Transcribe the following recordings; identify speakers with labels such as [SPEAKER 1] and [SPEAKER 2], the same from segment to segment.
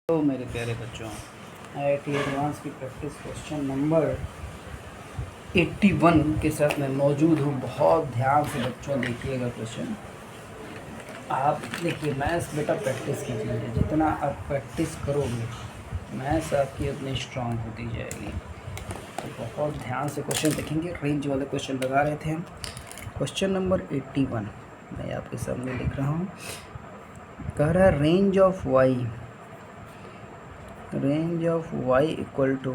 [SPEAKER 1] तो मेरे प्यारे बच्चों, IIT एडवांस की प्रैक्टिस क्वेश्चन नंबर 81 के साथ मैं मौजूद हूँ। बहुत ध्यान से बच्चों देखिएगा क्वेश्चन। आप देखिए, मैथ्स बेटा प्रैक्टिस कीजिए, जितना आप प्रैक्टिस करोगे मैथ्स आपकी उतनी स्ट्रांग होती जाएगी। तो बहुत ध्यान से क्वेश्चन देखेंगे। रेंज वाले क्वेश्चन लगा रहे थे हम। क्वेश्चन नंबर 81 मैं आपके सामने लिख रहा हूँ। कह रहा है range of y equal to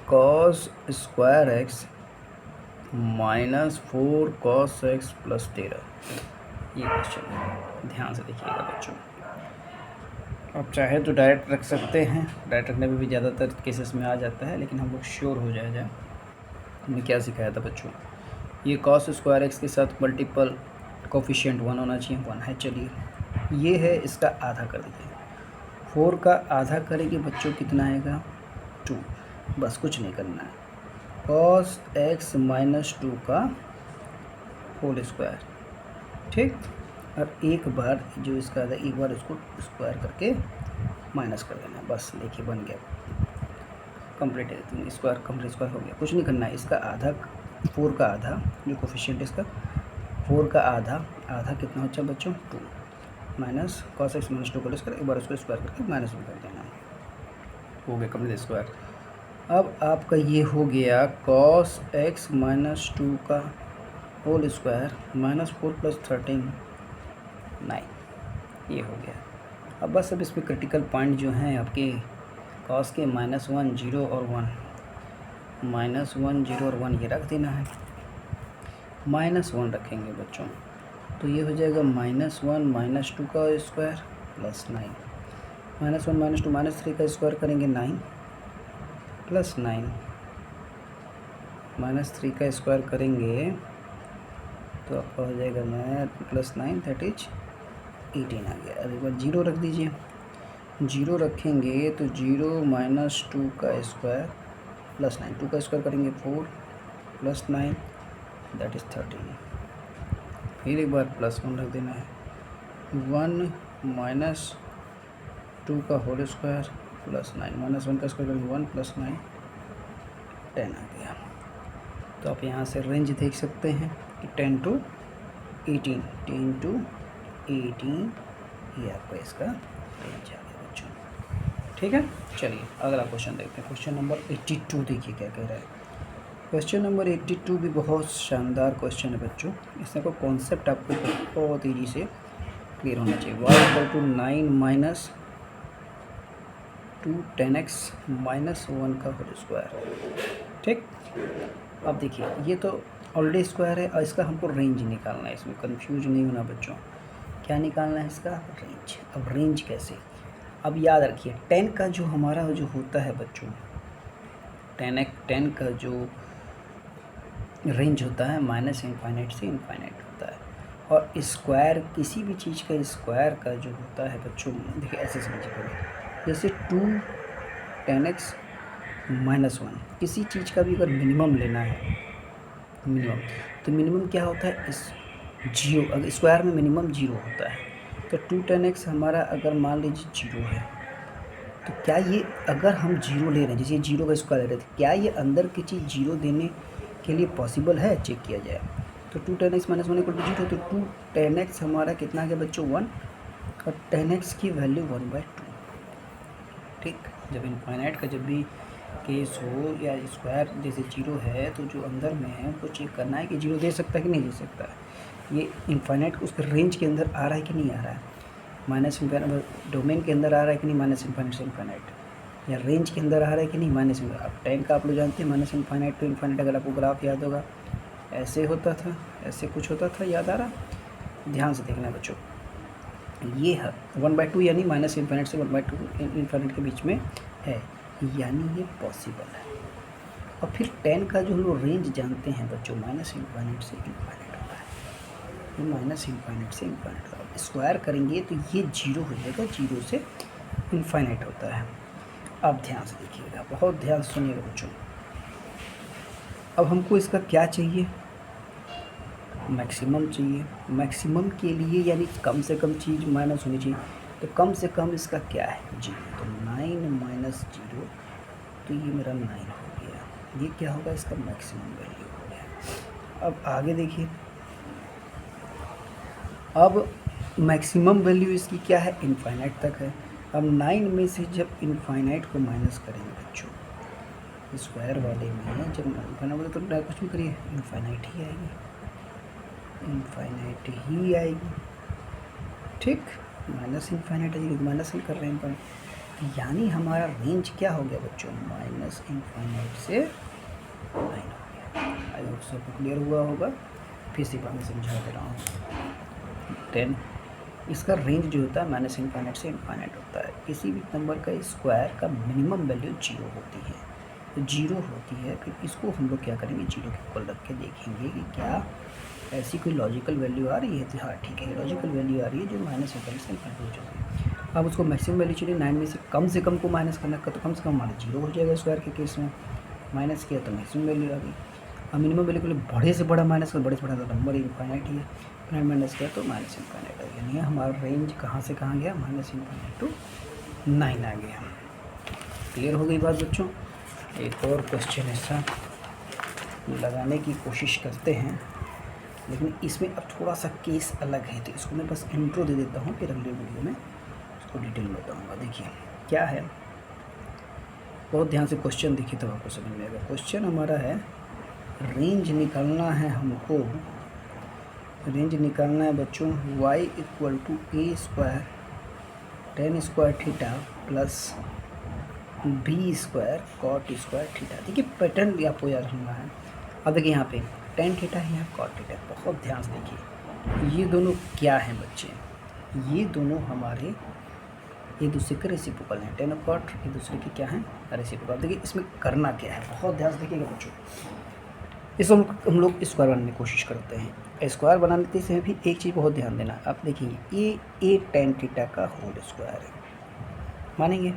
[SPEAKER 1] cos square x minus 4 cos x plus 13। ये क्वेश्चन है, ध्यान से देखिएगा बच्चों। आप चाहे तो डायरेक्ट रख सकते हैं, डायरेक्ट रखने में भी ज़्यादातर केसेस में आ जाता है, लेकिन हम लोग श्योर हो जाए। हमने क्या सिखाया था बच्चों? ये cos स्क्वायर एक्स के साथ मल्टीपल कोफिशिएंट 1 होना चाहिए, 1 है। चलिए, ये है, इसका आधा कर दीजिए। 4 का आधा करेंगे बच्चों, कितना आएगा? 2। बस कुछ नहीं करना है। cos x माइनस 2 का होल स्क्वायर, ठीक। और एक बार जो इसका आधा, एक बार उसको स्क्वायर करके माइनस कर देना। बस देखिए, बन गया, कंप्लीट है। स्क्वायर कंप्लीट स्क्वायर हो गया, कुछ नहीं करना है। इसका आधा, 4 का आधा जो कोफिशिएंट इसका 4 का आधा कितना होता है बच्चों? 2 माइनस cos x माइनस 2 का स्क्वायर, एक बार उसको स्क्वायर करके माइनस में कर देना। हो गया कंप्लीट स्क्वायर। अब आपका ये हो गया cos x माइनस 2 का होल स्क्वायर माइनस 4 प्लस 13 9। ये हो गया। अब बस अब इसमें क्रिटिकल पॉइंट जो हैं आपके cos के -1 0 और 1, -1 0 और 1 ये रख देना है। -1 रखेंगे बच्चों, तो ये हो जाएगा -1 माइनस 2 का स्क्वायर प्लस 9। -1 माइनस 2 -3 का स्क्वायर करेंगे 9 प्लस 9, -3 का स्क्वायर करेंगे तो आपका हो जाएगा प्लस 9 दैट इज 18 आ गया। अब एक बार 0 रख दीजिए। 0 रखेंगे तो 0 माइनस 2 का स्क्वायर प्लस 9, 2 का स्क्वायर करेंगे 4 प्लस 9 दैट इज़ 13। फिर एक बार प्लस 1 रख देना है। 1 माइनस 2 का होल स्क्वायर प्लस 9, -1 का स्क्वायर करेंगे 1 प्लस 9 10 आ गया। तो आप यहाँ से रेंज देख सकते हैं कि 10 to 18, 10 to 18 ये आपका इसका रेंज आ गया बच्चों, ठीक है। चलिए अगला क्वेश्चन देखते हैं। क्वेश्चन नंबर 82 देखिए क्या कह रहा है। क्वेश्चन नंबर 82 भी बहुत शानदार क्वेश्चन है बच्चों। इसमें को कॉन्सेप्ट आपको बहुत ईजी से क्लियर होना चाहिए। y equal to 9 minus 2 10x minus 1 का होल स्क्वायर, ठीक। अब देखिए, ये तो ऑलरेडी स्क्वायर है और इसका हमको रेंज निकालना है। इसमें कंफ्यूज नहीं होना बच्चों। क्या निकालना है? इसका रेंज। अब रेंज कैसे? अब याद रखिए, 10 का जो हमारा जो होता है बच्चों, 10 का जो रेंज होता है माइनस इनफाइनाइट से इनफाइनाइट होता है। और स्क्वायर, किसी भी चीज़ का स्क्वायर का जो होता है बच्चों, देखिए ऐसे समझिए, जैसे 2 10x माइनस 1, किसी चीज़ का भी अगर मिनिमम लेना है, मिनिमम, तो मिनिमम क्या होता है? इस 0, अगर स्क्वायर में मिनिमम 0 होता है, तो 2 10x हमारा अगर मान लीजिए 0 है, तो क्या ये, अगर हम 0 ले रहे हैं, जैसे 0 का स्क्वायर ले रहे थे, क्या ये अंदर की चीज़ 0 देने के लिए पॉसिबल है? चेक किया जाए तो 2 10x माइनस 1 इक्वल टू 0, तो 2 10x हमारा कितना आ गया बच्चों? 1, और 10x की वैल्यू 1/2, ठीक। जब इनफाइनाइट का जब भी केस हो या स्क्वायर जैसे 0 है, तो जो अंदर में है उसको चेक करना है कि 0 दे सकता है कि नहीं दे सकता है। ये इनफाइनाइट उसके रेंज के अंदर आ रहा है कि नहीं आ रहा है, माइनस इनफाइनाइट डोमेन के अंदर आ रहा है कि नहीं, माइनस इनफाइनाइट से इनफाइनाइट, या रेंज के अंदर आ रहा है कि नहीं, माइनस इनफाइनाइट। अब 10 का आप लोग जानते हैं माइनस इनफाइनाइट टू इनफाइनाइट, अगर आपको ग्राफ याद होगा ऐसे होता था, ऐसे कुछ होता था, याद आ रहा? ध्यान से देखना बच्चों। ये है 1/2, यानी माइनस इनफाइनाइट से 1/2 इनफाइनाइट के बीच में है, यानी ये पॉसिबल है। और फिर 10 का जो हम लोग रेंज जानते हैं बच्चों, माइनस इनफाइनाइट से इनफाइनाइट होता है। ये माइनस इनफाइनाइट से इनफाइनाइट होता है। स्क्वायर करेंगे तो ये 0 हो जाएगा, 0 से इनफाइनाइट होता है। अब ध्यान से देखिएगा, बहुत ध्यान से सुनिएगा बच्चों। अब हमको इसका क्या चाहिए? मैक्सिमम चाहिए। मैक्सिमम के लिए यानी कम से कम चीज़ माइनस होनी चाहिए। तो कम से कम इसका क्या है 0, तो 9 माइनस 0, तो ये मेरा 9 हो गया। ये क्या होगा, इसका मैक्सिमम वैल्यू हो गया। अब आगे देखिए, अब मैक्सिमम वैल्यू इसकी क्या है, इनफाइनाइट तक है। अब 9 में से जब इनफाइनाइट को माइनस करेंगे बच्चों, स्क्वायर वाले में जब इनफाइनाइट बोले तो कुछ भी करिए इनफाइनाइट ही आएगी, इनफाइनाइट ही आएगी, ठीक। माइनस इनफाइनाइट आएगी, माइनस ही कर रहे हैं पर, यानी हमारा रेंज क्या हो गया बच्चों, माइनस इनफाइनाइट से 9 हो गया। आई होप सबको क्लियर हुआ होगा। फिर से मैं समझा दे रहा हूँ। 10 इसका रेंज जो होता है माइनस इनफाइनाइट से इनफाइनाइट होता है। किसी भी नंबर का स्क्वायर का मिनिमम वैल्यू 0 होती है, तो 0 होती है। फिर इसको हम लोग क्या करेंगे, 0 के इक्वल रख के देखेंगे कि क्या ऐसी कोई लॉजिकल वैल्यू आ रही है। तो हाँ ठीक है, लॉजिकल वैल्यू आ रही है जो माइनस इनफाइनाइट से इनफाइनाइट हो जाती है। अब उसको मैक्सिमम वैल्यू चाहिए, 9 में से कम को माइनस करना का, तो कम से कम हमारा 0 हो जाएगा स्क्वायर के केस में। माइनस किया तो मैक्सिमम वैल्यू आ गई। अब मिनिमम वैल्यू के लिए बड़े से बड़ा माइनस कर, बड़े से बड़ा तो नंबर इनफाइनाइट ही है, इनफाइनाइट माइनस किया तो माइनस इनफाइनाइट आ गया। यानी हमारा रेंज कहाँ से कहाँ गया, माइनस इनफाइनाइट टू 9 आ गया। क्लियर हो गई बात बच्चों। एक और क्वेश्चन ऐसा लगाने की कोशिश करते हैं, लेकिन इसमें अब थोड़ा सा केस अलग है, तो इसको मैं बस इंट्रो दे देता हूँ, फिर अगले वीडियो में उसको डिटेल में बताऊँगा। देखिए क्या है, बहुत ध्यान से क्वेश्चन देखिए तो आपको समझ में आएगा। क्वेश्चन हमारा है, रेंज निकालना है हमको, रेंज निकालना है बच्चों y equal to a square tan square theta plus b square cot square theta. देखिए पैटर्न भी आपको याद रखना है। अब देखिए यहाँ पे टेन थीटा है, यहाँ कॉट थीटा, बहुत ध्यान से देखिए। ये दोनों क्या हैं बच्चे, ये दोनों हमारे एक दूसरे के रेसिप्रोकल हैं। टेन और कॉट एक दूसरे के क्या हैं, रेसिप्रोकल। देखिए इसमें करना क्या है, बहुत ध्यान से देखिएगा बच्चों। इसको हम लोग स्क्वायर बनाने की कोशिश करते हैं। स्क्वायर बनाने के समय भी एक चीज़ बहुत ध्यान देना, आप देखिए ये ए टेन थीटा का होल स्क्वायर है, मानेंगे।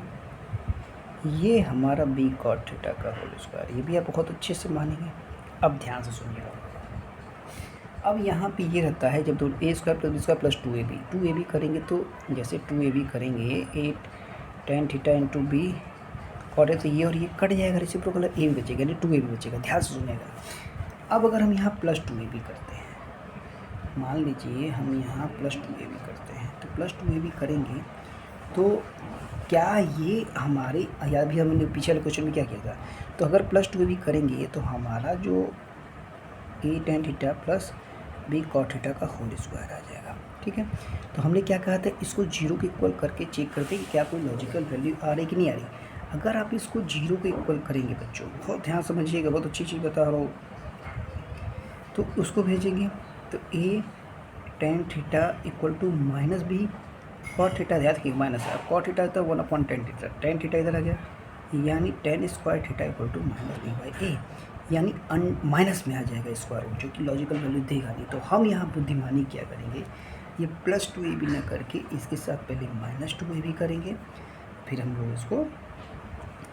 [SPEAKER 1] ये हमारा बी कॉट थीटा का होल स्क्वायर, ये भी आप बहुत अच्छे से मानेंगे। अब ध्यान से सुनिएगा, अब यहाँ पे ये रहता है जब a square plus b square plus 2ab करेंगे, तो जैसे 2ab करेंगे a tan theta into b cot है, तो ये और ये कट जाएगा, रेसिप्रोकल ए भी बचेगा, यानी 2ab बचेगा। ध्यान से सुनिएगा। अब अगर हम यहाँ प्लस 2ab करते हैं, मान लीजिए हम यहाँ प्लस 2ab करते हैं, तो प्लस 2ab करेंगे तो क्या ये हमारे, याद भी हमने पिछले क्वेश्चन में क्या किया था, तो अगर प्लस 2ab करेंगे तो हमारा जो a tan theta plus b cot theta का होल स्क्वायर आ जाएगा, ठीक है। तो हमने क्या कहा था, इसको 0 के इक्वल करके चेक करते हैं कि क्या कोई लॉजिकल वैल्यू आ रही कि नहीं आ रही। अगर आप इसको 0 के इक्वल करेंगे बच्चों, बहुत ध्यान समझिएगा, बहुत अच्छी चीज़ बता रहा हूँ, तो उसको भेजेंगे तो a tan theta equal to minus b cot theta, याद रखिए माइनस है, कॉट थीटा तो 1/10 थीटा, टेन थीटा इधर आ गया, यानी tan square theta equal to minus b by a, यानी माइनस में आ जाएगा स्क्वायर रूट, जो कि लॉजिकल वैल्यू देगा नहीं। तो हम यहाँ बुद्धिमानी क्या करेंगे, ये प्लस 2ab ना करके इसके साथ पहले माइनस 2ab करेंगे, फिर हम लोग इसको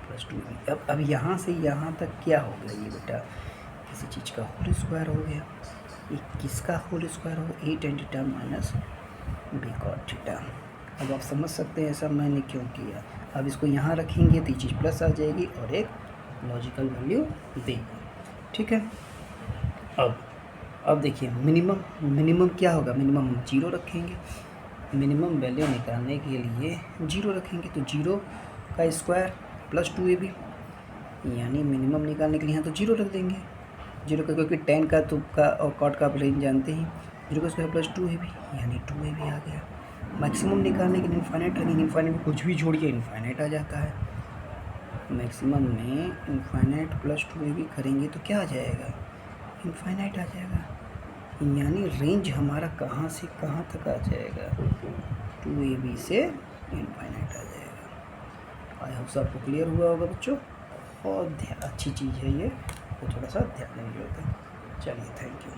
[SPEAKER 1] प्लस 2ab। अब यहाँ से यहाँ तक क्या हो गया, ये बेटा किसी चीज़ का होल स्क्वायर हो गया। ये किसका होल स्क्वायर हो, a tan theta minus b cot theta. अब आप समझ सकते हैं ऐसा मैंने क्यों किया। अब इसको यहाँ रखेंगे तो ये चीज़ प्लस आ जाएगी और एक लॉजिकल वैल्यू देगी, ठीक है। अब देखिए मिनिमम क्या होगा, मिनिमम हम 0 रखेंगे, मिनिमम वैल्यू निकालने के लिए 0 रखेंगे, तो 0 का स्क्वायर प्लस 2ab, यानी मिनिमम निकालने के लिए यहाँ तो 0 रख देंगे। 0 का, क्योंकि टेन का तो का और कॉट का आप रेंज जानते ही, 0 का स्क्वायर प्लस 2ab, यानी 2ab आ गया। मैक्सिमम निकालने के लिए इनफाइनाइट रखेंगे, इनफाइनाइट में कुछ भी जोड़िए इनफाइनाइट आ जाता है। मैक्सिमम में इनफाइनाइट प्लस 2ab करेंगे तो क्या आ जाएगा, इनफाइनाइट आ जाएगा, यानी रेंज हमारा कहाँ से कहाँ तक आ जाएगा, 2ab से इनफाइनाइट आ जाएगा। आई होप सब आपको क्लियर हुआ होगा बच्चों। बहुत अच्छी चीज़ है ये, तो थोड़ा सा ध्यान देने की जरूरत है। चलिए, थैंक यू।